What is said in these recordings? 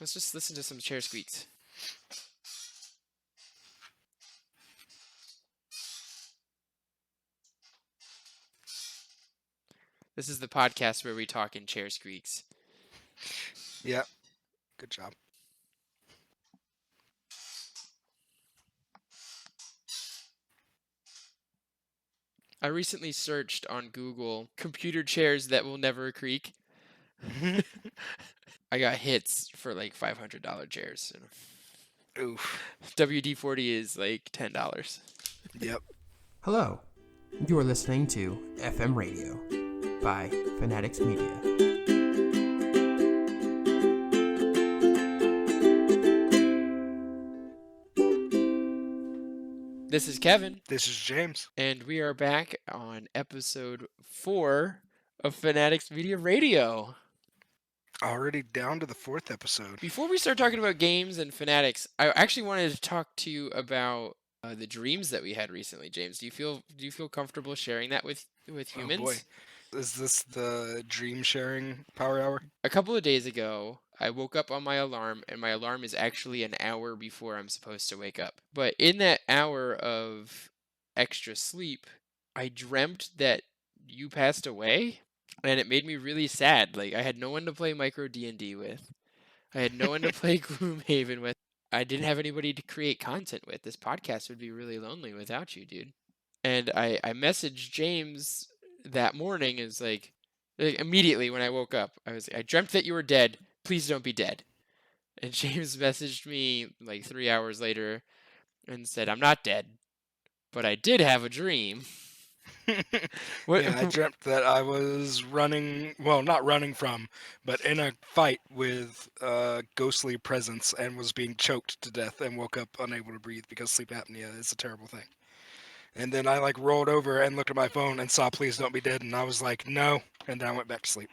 Let's just listen to some chair squeaks. This is the podcast where we talk in chair squeaks. Yep. Good job. I recently searched on Google computer chairs that will never creak. I got hits for like $500 chairs. Oof. WD-40 is like $10. Yep. Hello, you are listening to FM Radio by Fanatics Media. This is Kevin. This is James. And we are back on episode 4 of Fanatics Media Radio. Already down to the 4th episode. Before we start talking about games and Fanatics, I actually wanted to talk to you about the dreams that we had recently, James. Do you feel comfortable sharing that with humans? Oh boy. Is this the dream sharing power hour? A couple of days ago, I woke up on my alarm, and my alarm is actually an hour before I'm supposed to wake up. But in that hour of extra sleep, I dreamt that you passed away, and it made me really sad. Like, I had no one to play Micro D&D with. I had no one to play Gloomhaven with. I didn't have anybody to create content with. This podcast would be really lonely without you, dude. And I messaged James that morning and was like immediately when I woke up, I dreamt that you were dead. Please don't be dead. And James messaged me like 3 hours later and said, I'm not dead, but I did have a dream. What? Yeah, I dreamt that I was running, well, not running from, but in a fight with a ghostly presence and was being choked to death and woke up unable to breathe because sleep apnea is a terrible thing. And then I rolled over and looked at my phone and saw "Please don't be dead," and I was like, "No," and then I went back to sleep.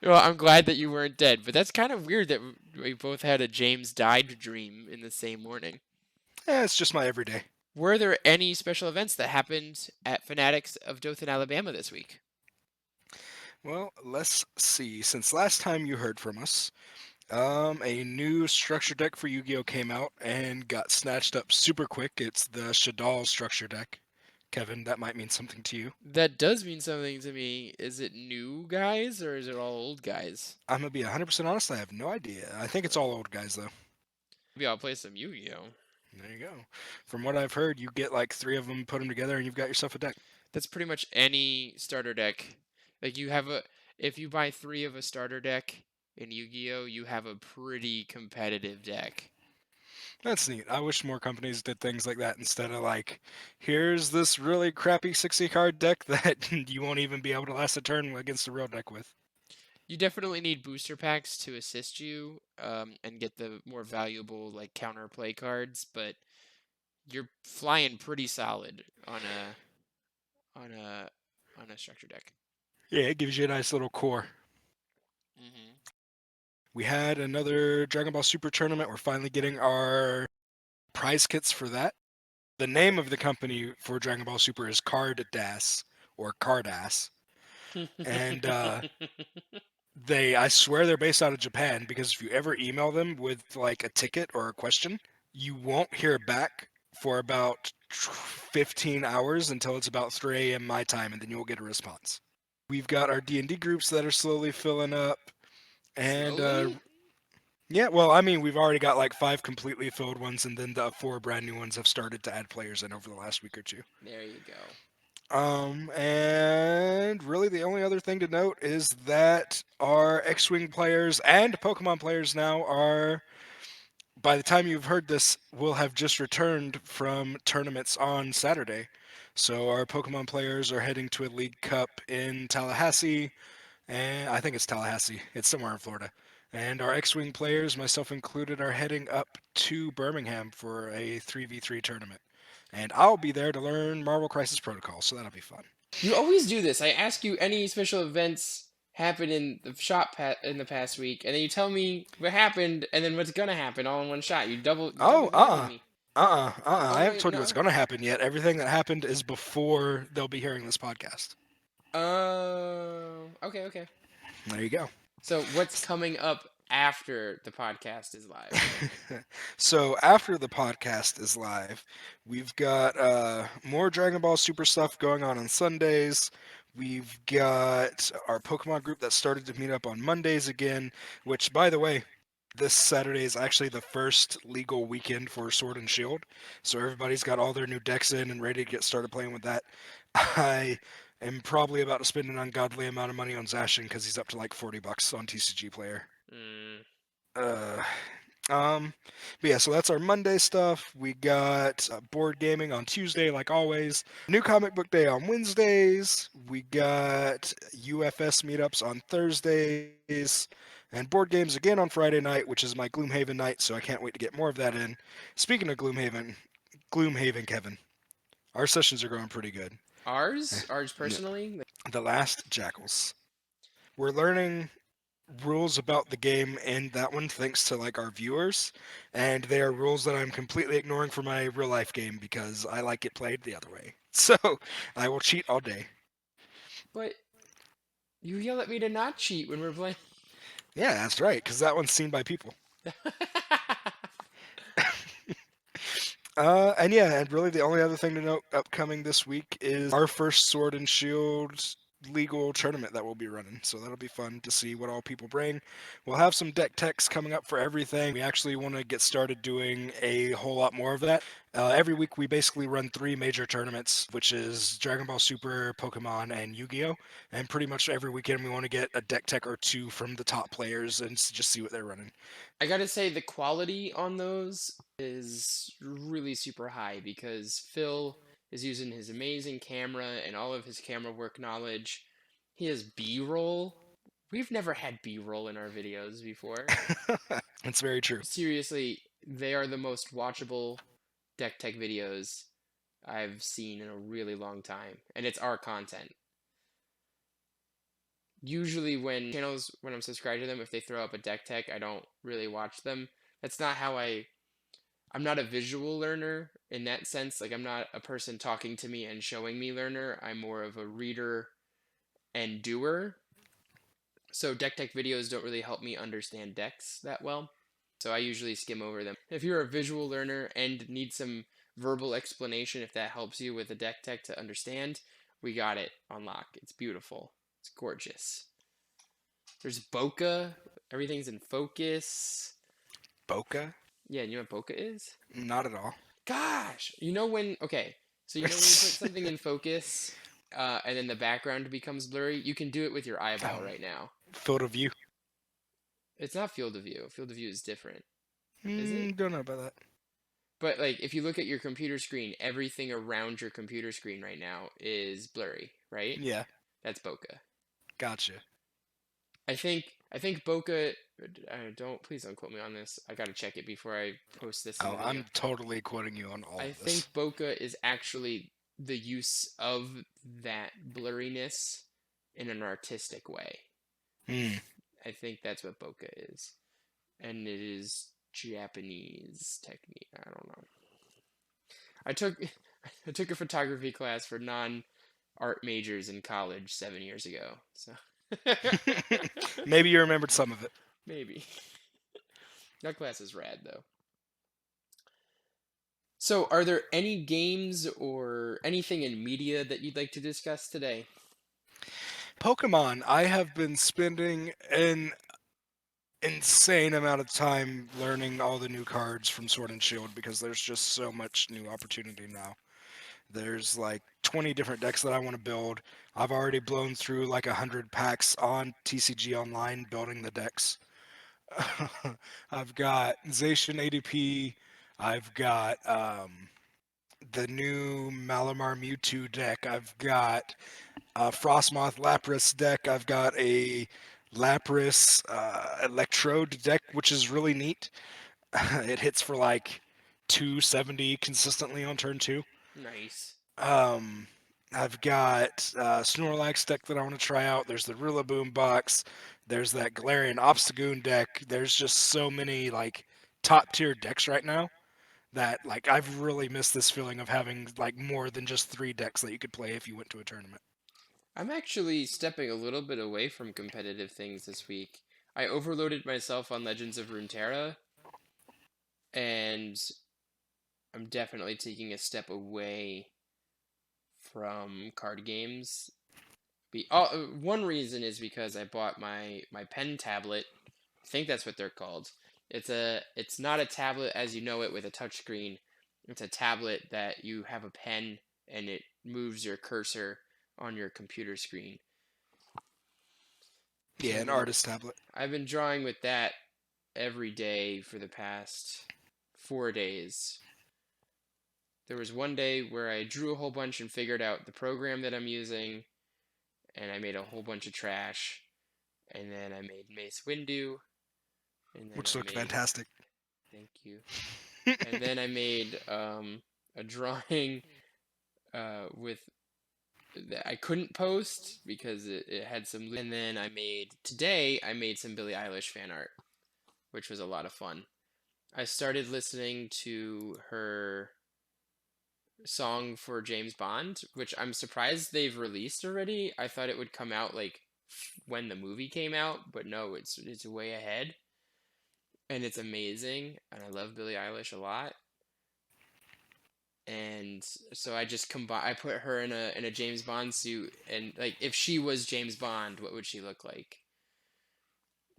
Well, I'm glad that you weren't dead, but that's kind of weird that we both had a James died dream in the same morning. Yeah, it's just my everyday. Were there any special events that happened at Fanatics of Dothan, Alabama this week? Well, let's see. Since last time you heard from us, a new structure deck for Yu-Gi-Oh came out and got snatched up super quick. It's the Shadal structure deck. Kevin, that might mean something to you. That does mean something to me. Is it new guys or is it all old guys? I'm gonna be 100% honest. I have no idea. I think it's all old guys though. Maybe I'll play some Yu-Gi-Oh. There you go. From what I've heard, you get like 3 of them, put them together, and you've got yourself a deck. That's pretty much any starter deck. Like if you buy 3 of a starter deck in Yu-Gi-Oh, you have a pretty competitive deck. That's neat. I wish more companies did things like that instead of here's this really crappy 60 card deck that you won't even be able to last a turn against a real deck with. You definitely need booster packs to assist you and get the more valuable counter play cards, but you're flying pretty solid on a structure deck. Yeah, it gives you a nice little core. Mm-hmm. We had another Dragon Ball Super tournament. We're finally getting our prize kits for that. The name of the company for Dragon Ball Super is Cardass or Cardass. And I swear they're based out of Japan, because if you ever email them with a ticket or a question, you won't hear back for about 15 hours until it's about 3 a.m. my time, and then you'll get a response. We've got our D&D groups that are slowly filling up. And yeah, well, I mean, we've already got 5 completely filled ones, and then the 4 brand new ones have started to add players in over the last week or 2. There you go. And really the only other thing to note is that our X-Wing players and Pokemon players now are, by the time you've heard this, will have just returned from tournaments on Saturday. So our Pokemon players are heading to a League Cup in Tallahassee, and I think it's Tallahassee. It's somewhere in Florida. And our X-Wing players, myself included, are heading up to Birmingham for a 3v3 tournament. And I'll be there to learn Marvel Crisis Protocol, so that'll be fun. You always do this. I ask you any special events happened in the shop in the past week, and then you tell me what happened and then what's gonna happen all in one shot. You double. Me. I haven't told you what's gonna happen yet. Everything that happened is before they'll be hearing this podcast. Oh, okay. There you go. So what's coming up after the podcast is live. So after the podcast is live, we've got more Dragon Ball Super stuff going on Sundays. We've got our Pokemon group that started to meet up on Mondays again, which, by the way, this Saturday is actually the first legal weekend for Sword and Shield. So everybody's got all their new decks in and ready to get started playing with that. I am probably about to spend an ungodly amount of money on Zacian because he's up to like $40 on TCG Player. Mm. Uh, um, but yeah, so that's our Monday stuff. We got board gaming on Tuesday, like always. New comic book day on Wednesdays. We got UFS meetups on Thursdays. And board games again on Friday night, which is my Gloomhaven night, so I can't wait to get more of that in. Speaking of Gloomhaven, Kevin, our sessions are going pretty good. Ours Yeah. personally. The Last Jackals. We're learning rules about the game in that one thanks to like our viewers, and they are rules that I'm completely ignoring for my real life game because I like it played the other way. So I will cheat all day. But you yell at me to not cheat when we're playing. Yeah, that's right, because that one's seen by people. And yeah, and really the only other thing to note upcoming this week is our first Sword and Shield legal tournament that we'll be running. So that'll be fun to see what all people bring. We'll have some deck techs coming up for everything. We actually want to get started doing a whole lot more of that. Every week we basically run 3 major tournaments, which is Dragon Ball Super, Pokemon, and Yu-Gi-Oh! And pretty much every weekend we want to get a deck tech or 2 from the top players and just see what they're running. I gotta say the quality on those is really super high because Phil is using his amazing camera and all of his camera work knowledge. He has B-roll. We've never had B-roll in our videos before. It's very true. Seriously, they are the most watchable deck tech videos I've seen in a really long time, and it's our content. Usually when I'm subscribed to them, if they throw up a deck tech, I don't really watch them. That's not how I'm not a visual learner in that sense. Like I'm not a person talking to me and showing me learner. I'm more of a reader and doer. So deck tech videos don't really help me understand decks that well. So I usually skim over them. If you're a visual learner and need some verbal explanation, if that helps you with a deck tech to understand, we got it on lock. It's beautiful. It's gorgeous. There's bokeh. Everything's in focus. Bokeh? Yeah, you know what bokeh is? Not at all. Gosh, okay, so you know when you put something in focus, and then the background becomes blurry, you can do it with your eyeball Oh, right now. field of view. It's not field of view. Field of view is different, is it? Don't know about that. But like, if you look at your computer screen, everything around your computer screen right now is blurry, right? Yeah, That's bokeh. gotcha. I think bokeh. Don't please don't quote me on this. I gotta check it before I post this in Oh, the video. I'm totally quoting you on all I of this. think bokeh is actually the use of that blurriness in an artistic way. Hmm. I think that's what bokeh is, and it is Japanese technique. I don't know. I took I took a photography class for non-art majors in college 7 years ago. So Maybe you remembered some of it. maybe that class is rad though. So, are there any games or anything in media that you'd like to discuss today? Pokemon, I have been spending an insane amount of time learning all the new cards from Sword and Shield because there's just so much new opportunity now. There's like 20 different decks that I want to build. I've already blown through like 100 packs on TCG Online building the decks. I've got Zacian ADP. I've got the new Malamar Mewtwo deck. I've got Frostmoth Lapras deck. I've got a Lapras Electrode deck, which is really neat. It hits for like 270 consistently on turn 2. Nice. Um, I've got Snorlax deck that I want to try out. There's the Rillaboom box. There's that Galarian Obstagoon deck. There's just so many like top tier decks right now that like I've really missed this feeling of having like more than just 3 decks that you could play if you went to a tournament. I'm actually stepping a little bit away from competitive things this week. I overloaded myself on Legends of Runeterra, and I'm definitely taking a step away from card games. One reason is because I bought my pen tablet. I think that's what they're called. It's not a tablet as you know it with a touchscreen. It's a tablet that you have a pen and it moves your cursor on your computer screen. So Yeah, an artist tablet. I've been drawing with that every day for the past 4 days. There was one day where I drew a whole bunch and figured out the program that I'm using, and I made a whole bunch of trash. And then I made Mace Windu, and then Which I looked made, fantastic. thank you, and then I made a drawing with that I couldn't post because it had some. And then I made some Billie Eilish fan art, which was a lot of fun. I started listening to her song for James Bond, which I'm surprised they've released already. I thought it would come out like when the movie came out, but no, it's way ahead, and it's amazing, and I love Billie Eilish a lot. And so I just combine I put her in a James Bond suit, and like if she was James Bond, what would she look like?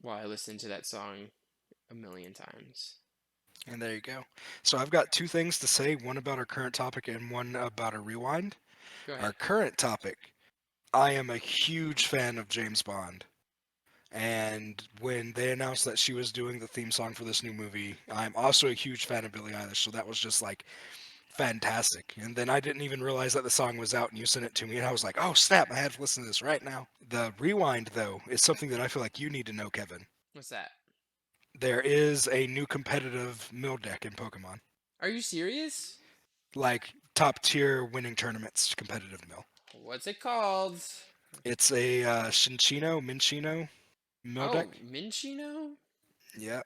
While I listened to that song a million times. And there you go. So I've got two things to say, one about our current topic and one about a rewind. Go Our ahead. current topic, I am a huge fan of James Bond. And when they announced that she was doing the theme song for this new movie, I'm also a huge fan of Billie Eilish. So that was just like fantastic. And then I didn't even realize that the song was out and you sent it to me. And I was like, oh snap, I have to listen to this right now. The rewind, though, is something that I feel like you need to know, Kevin. What's that? There is a new competitive mill deck in Pokemon. Are you serious? Like top tier winning tournaments competitive mill. What's it called? It's a Minchino mill Oh, deck. Minchino? Yeah.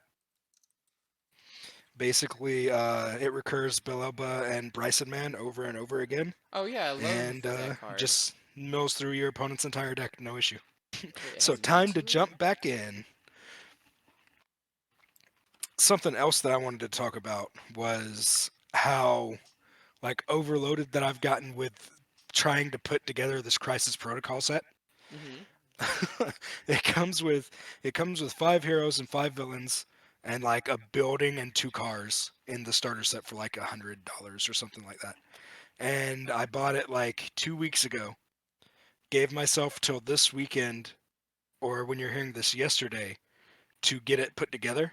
Basically, it recurs Belelba and Bryson Man over and over again, Oh yeah, I love and that card. just mills through your opponent's entire deck, no issue. Wait, it So, has mint time to to it? jump back in. Something else that I wanted to talk about was how like overloaded that I've gotten with trying to put together this Crisis Protocol set. Mm-hmm. it comes with it comes with 5 heroes and 5 villains and like a building and 2 cars in the starter set for like $100 or something like that. And I bought it like 2 weeks ago. Gave myself till this weekend, or when you're hearing this yesterday, to get it put together.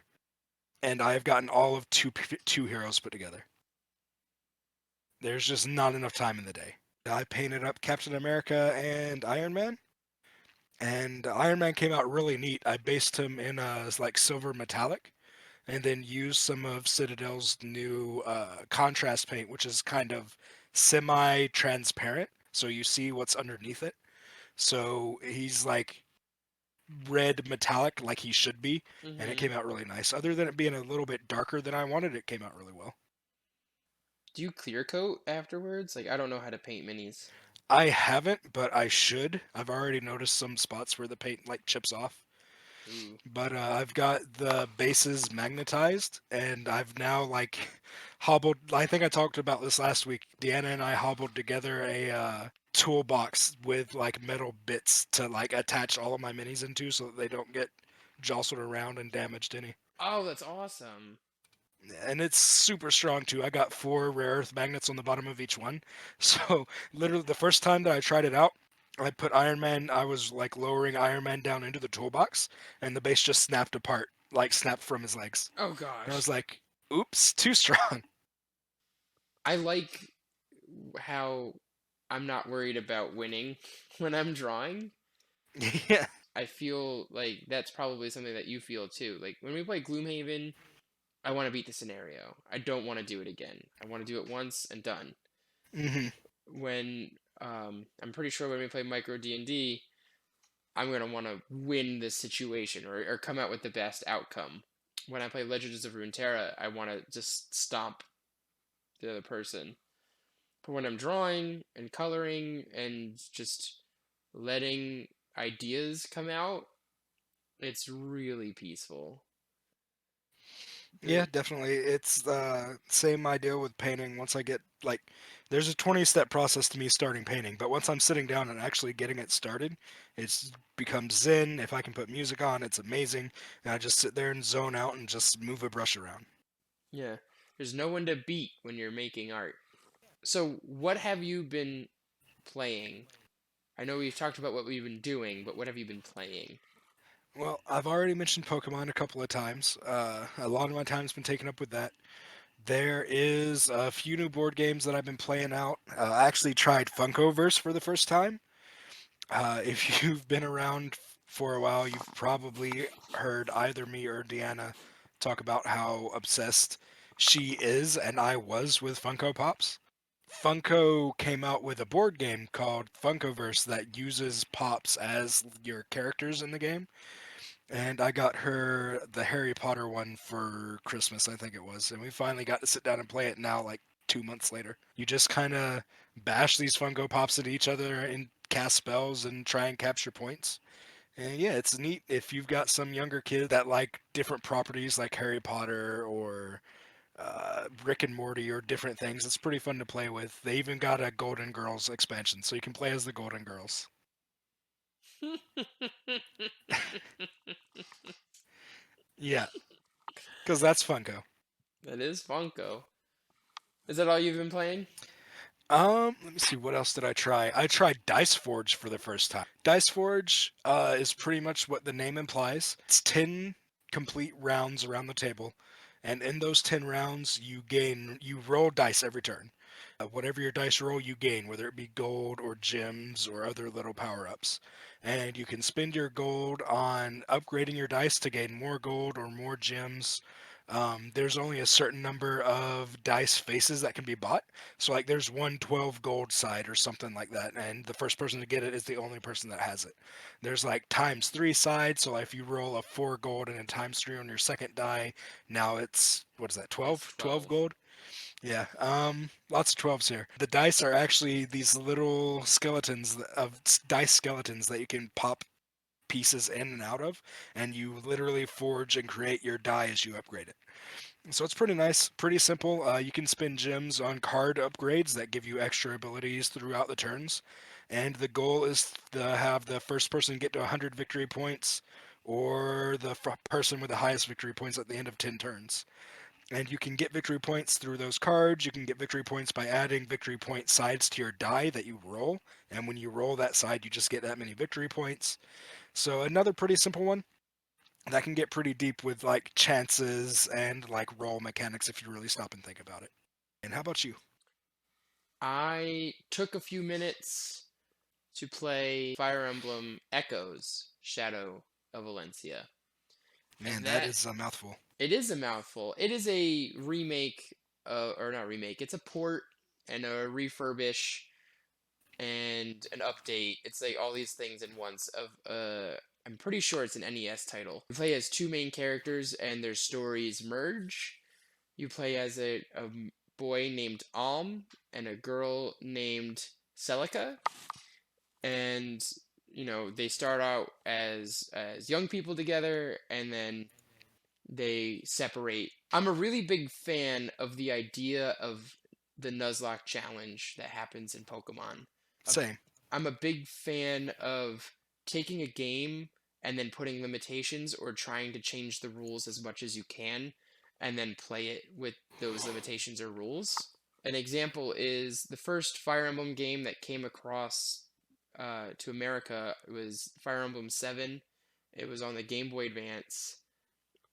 And I've gotten all of two heroes put together. There's just not enough time in the day. I painted up Captain America and Iron Man, and Iron Man came out really neat. I based him in a like silver metallic, and then used some of Citadel's new contrast paint, which is kind of semi-transparent, so you see what's underneath it. So he's like red metallic, like he should be, and it Mm-hmm. came out really nice. Other than it being a little bit darker than I wanted, it came out really well. Do you clear coat afterwards? Like I don't know how to paint minis. I haven't, but I should. I've already noticed some spots where the paint like chips off. Ooh. But I've got the bases magnetized, and I've now like hobbled. I think I talked about this last week. Deanna and I hobbled together a toolbox with like metal bits to like attach all of my minis into, so that they don't get jostled around and damaged any. Oh, that's awesome. And it's super strong too. I got 4 rare earth magnets on the bottom of each one. So literally the first time that I tried it out, I put Iron Man. I was like lowering Iron Man down into the toolbox, and the base just snapped apart, like snapped from his legs. Oh And I was gosh. like, "Oops, too strong." I like how I'm not worried about winning when I'm drawing. Yeah. I feel like that's probably something that you feel too. Like when we play Gloomhaven, I want to beat the scenario. I don't want to do it again. I want to do it once and done. Hmm. When I'm pretty sure when we play Micro D&D, I'm gonna want to win this situation or come out with the best outcome. When I play Legends of Runeterra, I want to just stomp the other person. But when I'm drawing and coloring and just letting ideas come out, It's really peaceful. Yeah, The definitely. It's the same idea with painting. Once I get like, there's a 20-step process to me starting painting, but once I'm sitting down and actually getting it started, it's becomes zen. If I can put music on, it's amazing. And I just sit there and zone out and just move a brush around. Yeah, there's no one to beat when you're making art. So, what have you been playing? I know we've talked about what we've been doing, but what have you been playing? Well, I've already mentioned Pokemon a couple of times. A lot of my time's been taken up with that. There is a few new board games that I've been playing out. I actually tried Funkoverse for the first time. If you've been around for a while, you've probably heard either me or Deanna talk about how obsessed she is and I was with Funko Pops. Funko came out with a board game called Funkoverse that uses Pops as your characters in the game. And I got her the Harry Potter one for Christmas, I think it was. And we finally got to sit down and play it now, like 2 months later. You just kind of bash these Funko Pops at each other and cast spells and try and capture points. And yeah, it's neat if you've got some younger kid that like different properties like Harry Potter or Rick and Morty or different things. It's pretty fun to play with. They even got a Golden Girls expansion, so you can play as the Golden Girls. Yeah, because that's Funko. That is Funko. Is that all you've been playing? Let me see. What else did I try? I tried Dice Forge for the first time. Dice Forge is pretty much what the name implies. It's 10 complete rounds around the table, and in those 10 rounds, you roll dice every turn. Whatever your dice roll, you gain, whether it be gold or gems or other little power ups. And you can spend your gold on upgrading your dice to gain more gold or more gems. There's only a certain number of dice faces that can be bought. So like there's one 12 gold side or something like that, and the first person to get it is the only person that has it. There's like times three sides, so like if you roll a 4 gold and a times 3 on your second die, now it's what is that, It's 12? 12 12. gold? Yeah, lots of 12s here. The dice are actually these little skeletons of dice skeletons that you can pop pieces in and out of, and you literally forge and create your die as you upgrade it. So it's pretty nice, pretty simple. You can spend gems on card upgrades that give you extra abilities throughout the turns, and the goal is to have the first person get to 100 victory points, or the person with the highest victory points at the end of 10 turns. And you can get victory points through those cards. You can get victory points by adding victory point sides to your die that you roll, and when you roll that side, you just get that many victory points. So another pretty simple one that can get pretty deep with like chances and like roll mechanics if you really stop and think about it. And how about you? I took a few minutes to play Fire Emblem Echoes Shadow of Valencia. Man, And that that is a mouthful. it is a mouthful. It is a remake, or not remake. It's a port and a refurbish and an update. It's like all these things in once. I'm pretty sure it's an NES title. You play as two main characters, and their stories merge. You play as a boy named Alm and a girl named Celica, and they start out as young people together, and then they separate. I'm a really big fan of the idea of the Nuzlocke challenge that happens in Pokemon. Uh, Same. I'm a big fan of taking a game and then putting limitations or trying to change the rules as much as you can and then play it with those limitations or rules. An example is the first Fire Emblem game that came across to America was Fire Emblem 7. It was on the Game Boy Advance,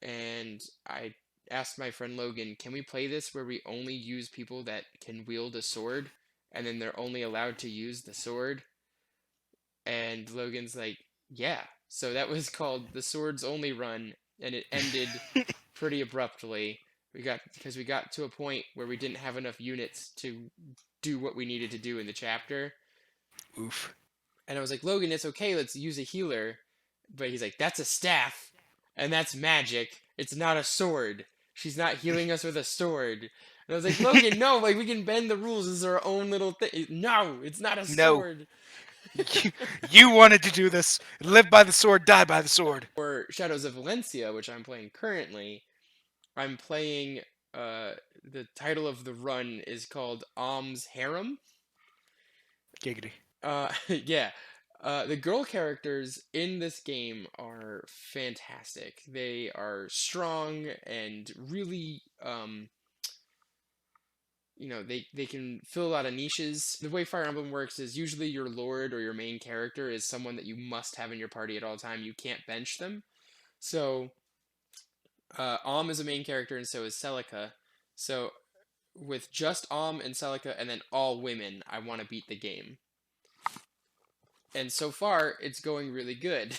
and I asked my friend Logan, "Can we play this where we only use people that can wield a sword, and then they're only allowed to use the sword?" And Logan's like, "Yeah." So that was called the Swords Only Run, and it ended pretty abruptly. We got to a point where we didn't have enough units to do what we needed to do in the chapter. Oof. And I was like, "Logan, it's okay. Let's use a healer." But he's like, "That's a staff, and that's magic. It's not a sword. She's not healing us with a sword." And I was like, "Logan, no, like we can bend the rules. This is our own little thing." No, it's not a No. sword. You, you wanted to do this. Live by the sword, die by the sword. Or Shadows of Valencia, which I'm playing currently. I'm playing the title of the run is called Om's Harem. Giggity. Yeah. The girl characters in this game are fantastic. They are strong and really, they can fill a lot of niches. The way Fire Emblem works is usually your lord or your main character is someone that you must have in your party at all time. You can't bench them. So, Om is a main character, and so is Celica. So, with just Om and Celica and then all women, I want to beat the game. And so far, it's going really good.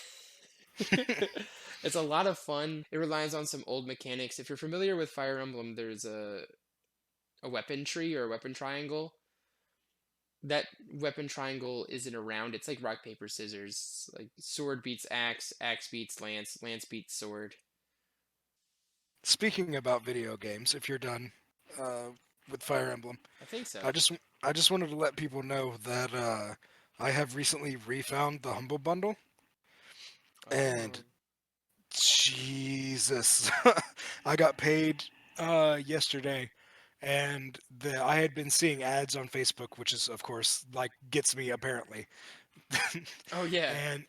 It's a lot of fun. It relies on some old mechanics. If you're familiar with Fire Emblem, there's a weapon tree or a weapon triangle. That weapon triangle isn't around. It's like rock, paper, scissors. Like sword beats axe, axe beats lance, lance beats sword. Speaking about video games, if you're done uh, with Fire Emblem, I think I so. just I just wanted to let people know that I have recently refound the Humble Bundle, and Oh. Jesus, I got paid yesterday, and I had been seeing ads on Facebook, which is of course like gets me apparently, Oh yeah. and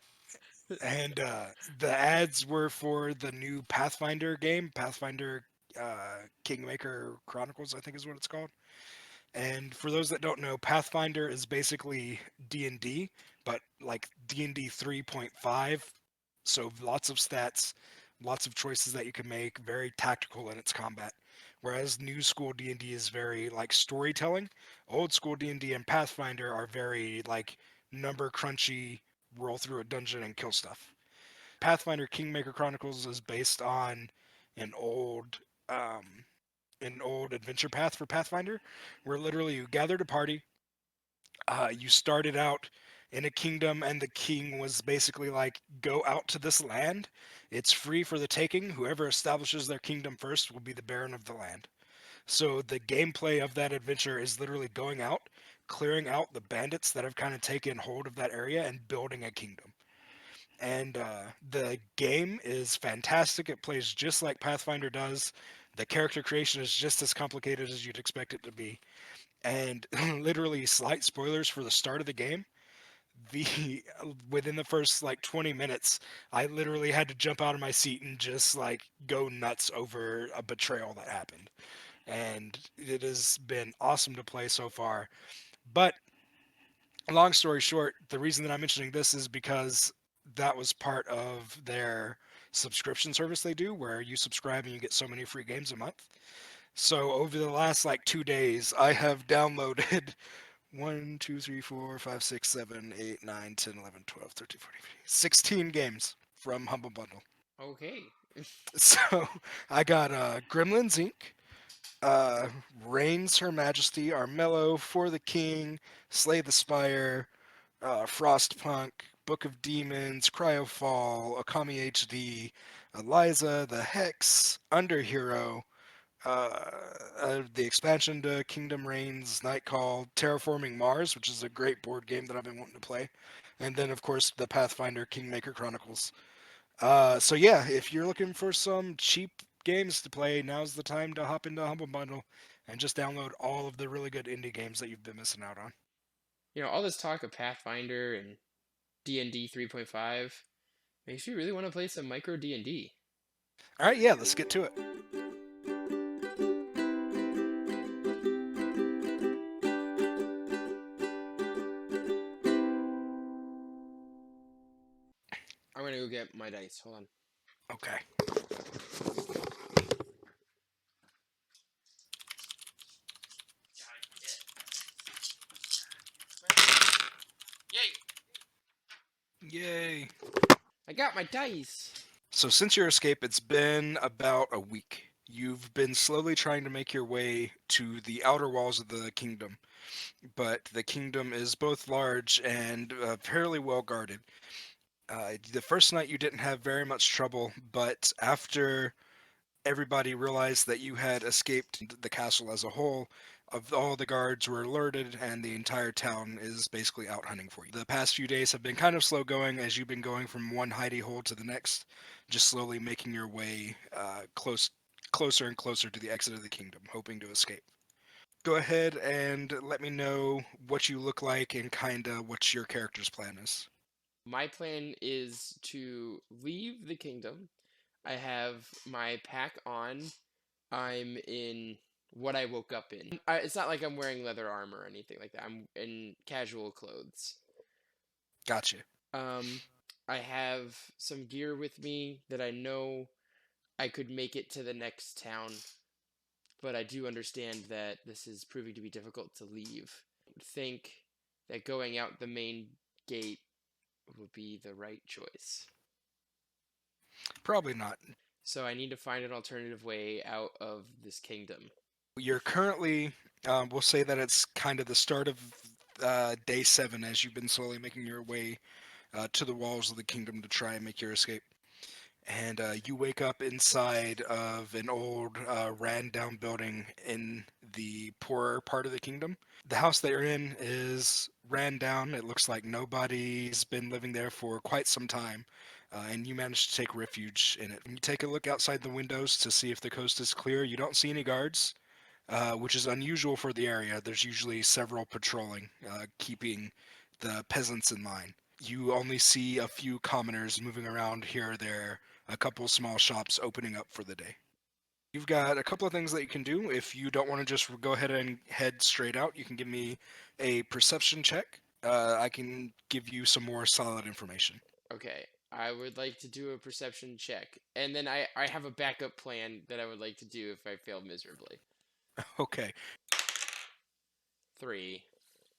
and the ads were for the new Pathfinder game, Pathfinder Kingmaker Chronicles, I think is what it's called. And for those that don't know, Pathfinder is basically D&D, but like D&D 3.5. So lots of stats, lots of choices that you can make, very tactical in its combat. Whereas new school D&D is very like storytelling. Old school D&D and Pathfinder are very like number crunchy, roll through a dungeon and kill stuff. Pathfinder Kingmaker Chronicles is based on an old um, an old adventure path for Pathfinder, where literally you gathered a party. You started out in a kingdom, and the king was basically like, "Go out to this land. It's free for the taking. Whoever establishes their kingdom first will be the baron of the land." So the gameplay of that adventure is literally going out, clearing out the bandits that have kind of taken hold of that area, and building a kingdom. And the game is fantastic. It plays just like Pathfinder does. The character creation is just as complicated as you'd expect it to be. And literally, slight spoilers for the start of the game. The within the first like 20 minutes, I literally had to jump out of my seat and just like go nuts over a betrayal that happened. And it has been awesome to play so far. But long story short, the reason that I'm mentioning this is because that was part of their subscription service they do, where you subscribe and you get so many free games a month. So over the last like 2 days, I have downloaded 1, 2, 3, 4, 5, 6, 7, 8, 9, 10, 11, 12, 13, 14, 15, 16 games from Humble Bundle. Okay. So I got Gremlins Inc., uh, Reigns Her Majesty, Armello, For the King, Slay the Spire, Frostpunk, Book of Demons, Cryofall, Okami HD, Eliza, The Hex, Underhero, the expansion to Kingdom Reigns, Nightcall, Terraforming Mars, which is a great board game that I've been wanting to play, and then of course the Pathfinder Kingmaker Chronicles. So yeah, if you're looking for some cheap games to play, now's the time to hop into Humble Bundle and just download all of the really good indie games that you've been missing out on. All this talk of Pathfinder and D&D 3.5 makes me really want to play some micro D&D. All right, yeah, let's get to it. I'm gonna go get my dice. Hold on. Okay. Yay! Yay. I got my dice. So since your escape, it's been about a week. You've been slowly trying to make your way to the outer walls of the kingdom, but the kingdom is both large and fairly well guarded. The first night you didn't have very much trouble, but after Everybody realized that you had escaped the castle as a whole. Of all the guards were alerted, and the entire town is basically out hunting for you. The past few days have been kind of slow going as you've been going from one hidey hole to the next, just slowly making your way closer and closer to the exit of the kingdom, hoping to escape. Go ahead and let me know what you look like and kind of what your character's plan is. My plan is to leave the kingdom. I have my pack on. I'm in what I woke up in. It's not like I'm wearing leather armor or anything like that. I'm in casual clothes. Gotcha. Um, I have some gear with me that I know I could make it to the next town, but I do understand that this is proving to be difficult to leave. I think that going out the main gate would be the right choice. Probably not. So I need to find an alternative way out of this kingdom. You're currently, we'll say that it's kind of the start of day 7 as you've been slowly making your way to the walls of the kingdom to try and make your escape. And you wake up inside of an old, ran down building in the poorer part of the kingdom. The house that you're in is ran down. It looks like nobody's been living there for quite some time. And you managed to take refuge in it. When you take a look outside the windows to see if the coast is clear, you don't see any guards, which is unusual for the area. There's usually several patrolling, keeping the peasants in line. You only see a few commoners moving around here or there, a couple small shops opening up for the day. You've got a couple of things that you can do. If you don't want to just go ahead and head straight out, you can give me a perception check. I can give you some more solid information. Okay, I would like to do a perception check. And then I have a backup plan that I would like to do if I fail miserably. Okay. 3.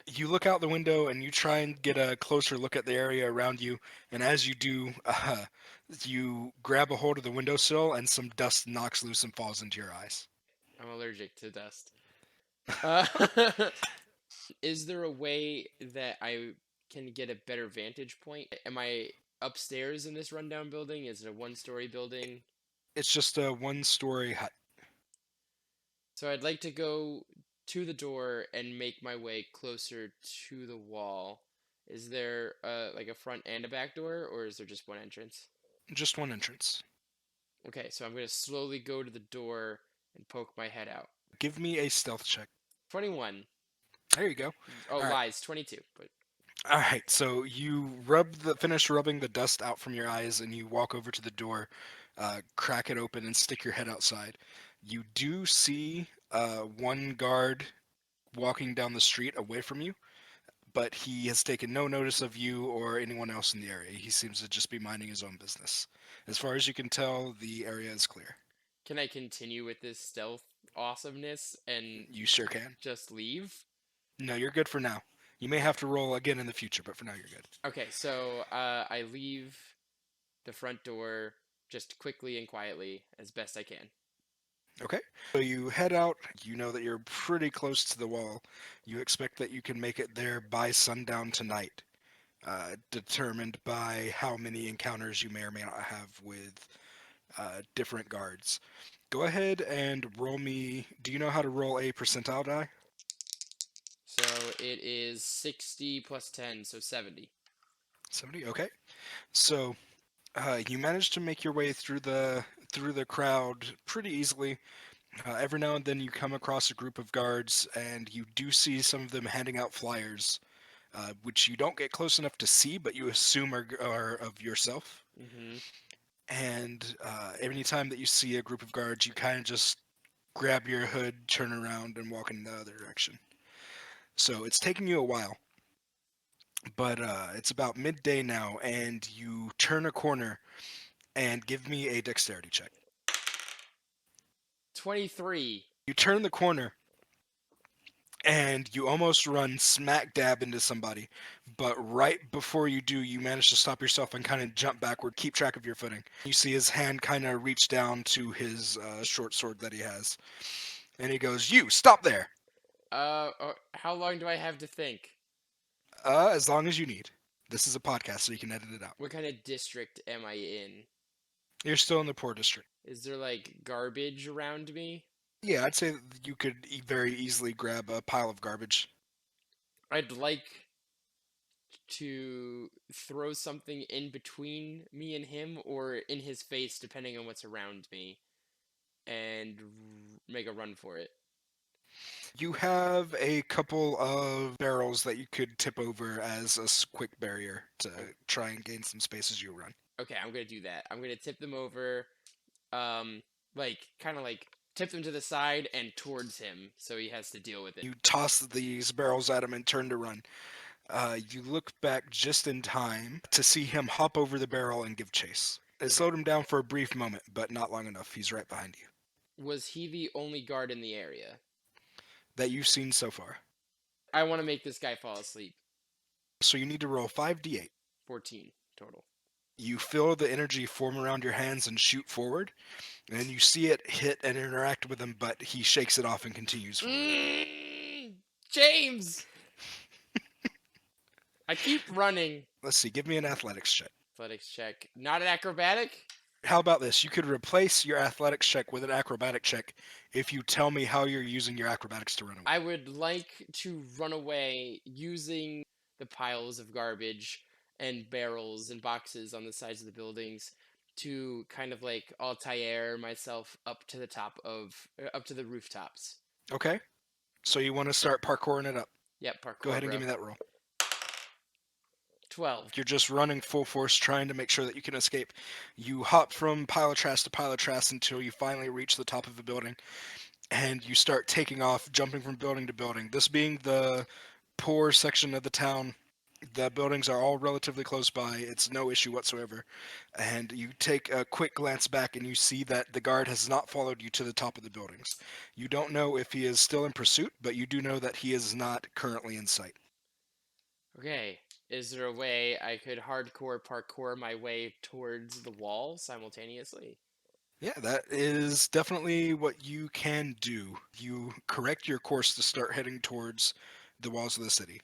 You look out the window and you try and get a closer look at the area around you, and as you do, you grab a hold of the windowsill and some dust knocks loose and falls into your eyes. I'm allergic to dust. Uh, is there a way that I can get a better vantage point? Am I upstairs in this rundown building? Is it a one-story building? It's just a one-story hut. So I'd like to go to the door and make my way closer to the wall. Is there like a front and a back door, or is there just one entrance? Just one entrance. Okay, so I'm gonna slowly go to the door and poke my head out. Give me a stealth check. 21. There you go. Oh, All right. lies. 22. But All right. So you finish rubbing the dust out from your eyes, and you walk over to the door, crack it open, and stick your head outside. You do see one guard walking down the street away from you, but he has taken no notice of you or anyone else in the area. He seems to just be minding his own business. As far as you can tell, the area is clear. can I continue with this stealth awesomeness and You sure can. just leave? No, you're good for now. You may have to roll again in the future, but for now you're good. Okay, so I leave the front door just quickly and quietly as best I can. Okay. So you head out. You know that you're pretty close to the wall. You expect that you can make it there by sundown tonight, determined by how many encounters you may or may not have with different guards. Go ahead and roll me. Do you know how to roll a percentile die? So it is 60 plus 10, so 70. 70. Okay. So you managed to make your way through the crowd pretty easily. Every now and then you come across a group of guards, and you do see some of them handing out flyers, which you don't get close enough to see, but you assume are of yourself. Mm-hmm. And any time that you see a group of guards, you kind of just grab your hood, turn around, and walk in the other direction. So it's taking you a while, but it's about midday now, and you turn a corner and give me a dexterity check. 23. You turn the corner and you almost run smack dab into somebody, but right before you do, you manage to stop yourself and kind of jump backward, keep track of your footing. You see his hand kind of reach down to his short sword that he has, and he goes, "You stop there!" How long do I have to think? As long as you need. This is a podcast, so you can edit it out. What kind of district am I in? You're still in the poor district. Is there like garbage around me? Yeah, I'd say that you could very easily grab a pile of garbage. I'd like to throw something in between me and him or in his face, depending on what's around me, and make a run for it. You have a couple of barrels that you could tip over as a quick barrier to Oh, try and gain some space as you run. okay, I'm gonna do that. I'm gonna tip them over, like kind of like tip them to the side and towards him, so he has to deal with it. You toss these barrels at him and turn to run. You look back just in time to see him hop over the barrel and give chase. It Okay. slowed him down for a brief moment, but not long enough. He's right behind you. Was he the only guard in the area? That you've seen so far. I want to make this guy fall asleep. So you need to roll 5d8. 14 total. You feel the energy form around your hands and shoot forward, and you see it hit and interact with him, but he shakes it off and continues forward. James! I keep running. Let's see, give me an athletics check. Athletics check. Not an acrobatic? How about this? You could replace your athletics check with an acrobatic check if you tell me how you're using your acrobatics to run away. I would like to run away using the piles of garbage and barrels and boxes on the sides of the buildings to kind of like Altair myself up to the up to the rooftops. Okay? So you want to start parkouring it up. Yep, Go parkour, ahead and bro. give me that roll. 12. You're just running full force trying to make sure that you can escape. You hop from pile of trash to pile of trash until you finally reach the top of a building, and you start taking off, jumping from building to building. This being the poor section of the town, the buildings are all relatively close by. It's no issue whatsoever. And you take a quick glance back and you see that the guard has not followed you to the top of the buildings. You don't know if he is still in pursuit, but you do know that he is not currently in sight. Okay. Is there a way I could hardcore parkour my way towards the wall simultaneously? Yeah, that is definitely what you can do. You correct your course to start heading towards the walls of the city.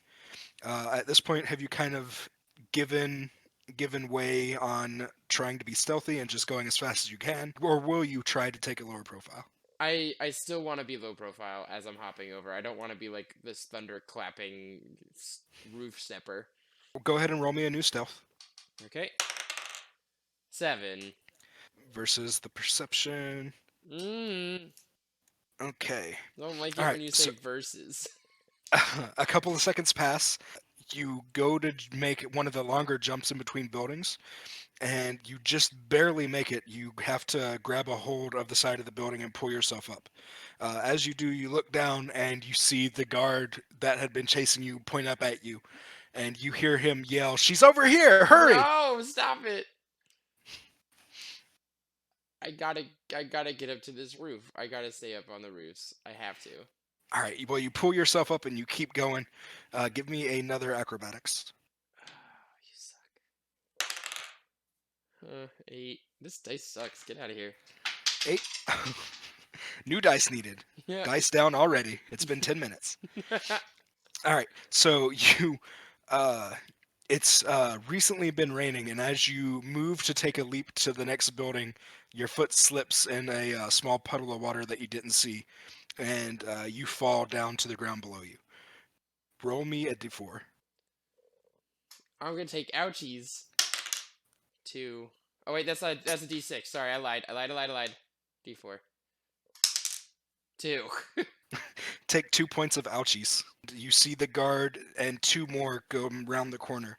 At this point, have you kind of given way on trying to be stealthy and just going as fast as you can, or will you try to take a lower profile? I still want to be low profile as I'm hopping over. I don't want to be like this thunder clapping roof stepper. Well, go ahead and roll me a new stealth Okay. 7. versus the perception. Mm, Okay. don't like All it right. when you So say verses. a couple of seconds pass. You go to make one of the longer jumps in between buildings, and you just barely make it. You have to grab a hold of the side of the building and pull yourself up. As you do, you look down and you see the guard that had been chasing you point up at you, and you hear him yell, "She's over here! Hurry!" No, stop it. I gotta get up to this roof. I gotta stay up on the roofs. I have to. All right. Well, you pull yourself up and you keep going. Give me another acrobatics. You suck. 8. This dice sucks. Get out of here. 8. New dice needed. Yeah. Dice down already. It's been 10 minutes. All right. So you, uh, it's recently been raining, and as you move to take a leap to the next building, your foot slips in a small puddle of water that you didn't see, and you fall down to the ground below you. Roll me a d4. I'm gonna take ouchies. 2. Oh wait, that's a D6. Sorry, I lied. I lied. D4. 2. Take 2 points of ouchies. You see the guard and 2 more go around the corner,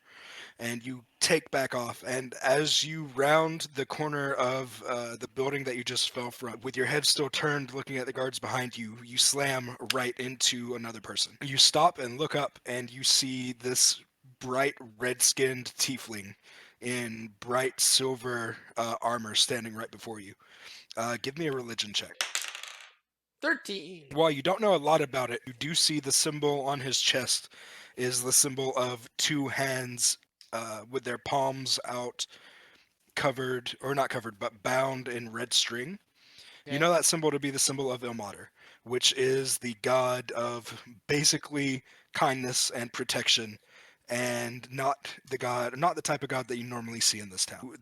and you take back off. And as you round the corner of the building that you just fell from, with your head still turned looking at the guards behind you, you slam right into another person. You stop and look up, and you see this bright red-skinned tiefling in bright silver armor standing right before you. Give me a religion check. 13. While you don't know a lot about it, you do see the symbol on his chest is the symbol of 2 hands with their palms out, covered, or not covered, but bound in red string. You Okay. know that symbol to be the symbol of Ilmater, which is the god of basically kindness and protection, and not the type of god that you normally see in this town.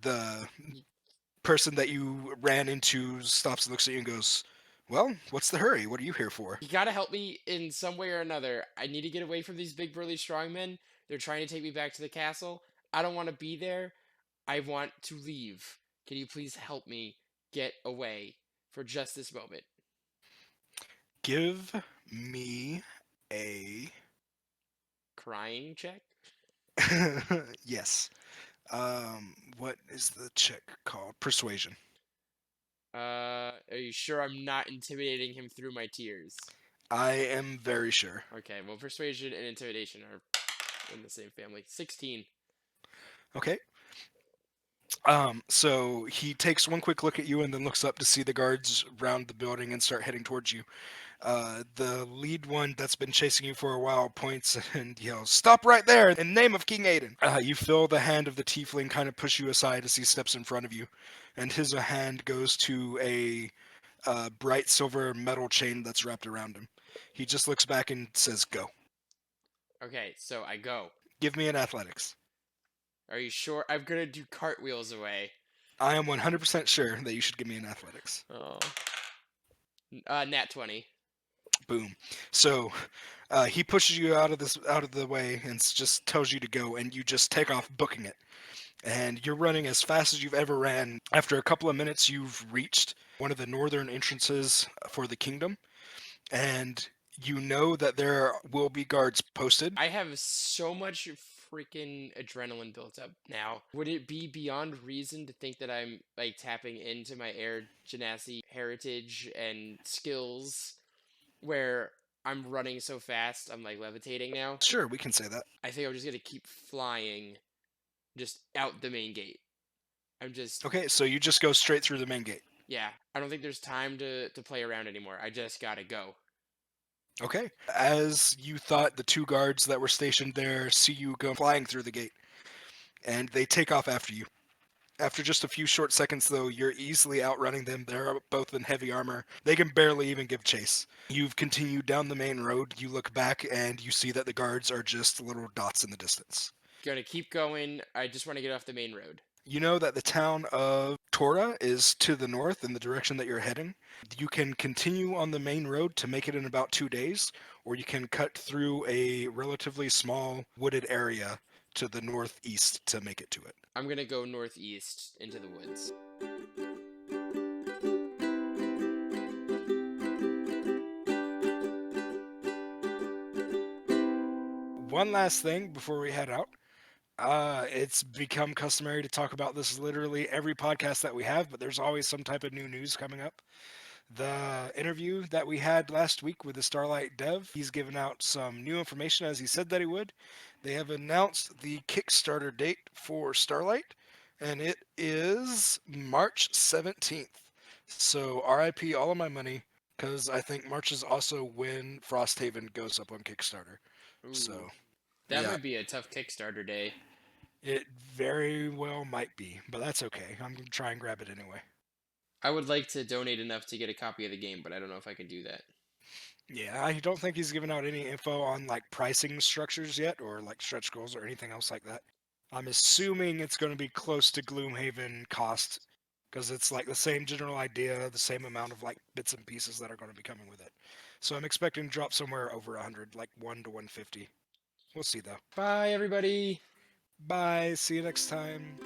person that you ran into stops and looks at you and goes, "Well, what's the hurry? What are you here for?" You gotta help me in some way or another. I need to get away from these big burly strongmen. They're trying to take me back to the castle. I don't want to be there. I want to leave. Can you please help me get away for just this moment? Give me a Crying check? yes. What is the check called? Persuasion. Are you sure I'm not intimidating him through my tears? I am very sure. Okay, well, persuasion and intimidation are in the same family. 16. Okay. So he takes one quick look at you and then looks up to see the guards round the building and start heading towards you. The lead one that's been chasing you for a while points and yells, "Stop right there in the name of King Aiden!" You feel the hand of the tiefling kind of push you aside as he steps in front of you, and his hand goes to a bright silver metal chain that's wrapped around him. He just looks back and says, "Go." Okay, so I go. Give me an athletics. Are you sure? I'm gonna do cartwheels away. I am 100% sure that you should give me an athletics. Oh. Nat 20. Boom. So he pushes you out of the way and just tells you to go, and you just take off booking it. And you're running as fast as you've ever ran. After a couple of minutes, you've reached one of the northern entrances for the kingdom, and you know that there will be guards posted. I have so much freaking adrenaline built up now. Would it be beyond reason to think that I'm like tapping into my air genasi heritage and skills where I'm running so fast I'm like levitating now? Sure, we can say that. I think I'm just gonna keep flying just out the main gate. I'm just Okay, so you just go straight through the main gate. yeah, I don't think there's time to play around anymore. I just gotta go. Okay. As you thought, the two guards that were stationed there see you go flying through the gate, and they take off after you. After just a few short seconds, though, you're easily outrunning them. They're both in heavy armor. They can barely even give chase. You've continued down the main road. You look back, and you see that the guards are just little dots in the distance. Gonna keep going. I just want to get off the main road. You know that the town of Tora is to the north in the direction that you're heading. You can continue on the main road to make it in about 2 days, or you can cut through a relatively small wooded area to the northeast to make it to it. I'm gonna go northeast into the woods. One last thing before we head out. It's become customary to talk about this literally every podcast that we have, but there's always some type of new news coming up. The interview that we had last week with the Starlight dev, he's given out some new information as he said that he would. They have announced the Kickstarter date for Starlight, and it is March 17th. So RIP all of my money, because I think March is also when Frosthaven goes up on Kickstarter. Ooh, So, that yeah, might be a tough Kickstarter day. it very well might be, but that's okay. I'm going to try and grab it anyway. I would like to donate enough to get a copy of the game, but I don't know if I can do that. Yeah, I don't think he's given out any info on like pricing structures yet or like stretch goals or anything else like that. I'm assuming it's going to be close to Gloomhaven cost because it's like the same general idea, the same amount of like bits and pieces that are going to be coming with it. So I'm expecting to drop somewhere over 100, like 1 to 150. We'll see though. Bye, everybody. Bye, see you next time.